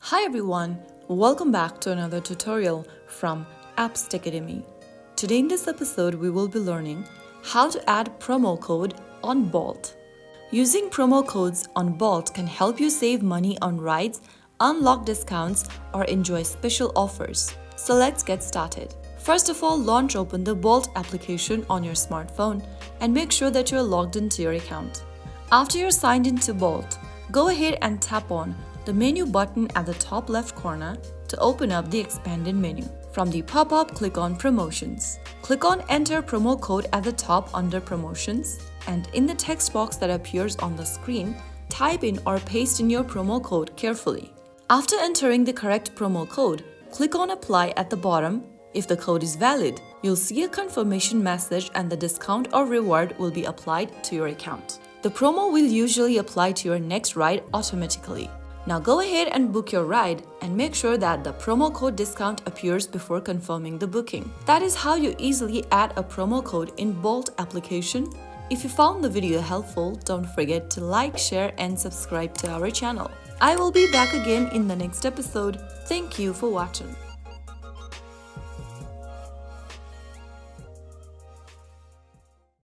Hi everyone, welcome back to another tutorial from Apps Academy. Today in this episode we will be learning how to add promo code on Bolt. Using promo codes on Bolt can help you save money on rides, unlock discounts, or enjoy special offers. So let's get started. First of all, launch open the Bolt application on your smartphone and make sure that you're logged into your account. After you're signed into Bolt, go ahead and tap on the menu button at the top left corner to open up the expanded menu. From the pop-up, click on Promotions. Click on Enter promo code at the top under Promotions, and in the text box that appears on the screen, type in or paste in your promo code carefully. After entering the correct promo code, click on Apply at the bottom. If the code is valid, you'll see a confirmation message and the discount or reward will be applied to your account. The promo will usually apply to your next ride automatically. Now go ahead and book your ride and make sure that the promo code discount appears before confirming the booking. That is how you easily add a promo code in Bolt application. If you found the video helpful, don't forget to like, share and subscribe to our channel. I will be back again in the next episode. Thank you for watching.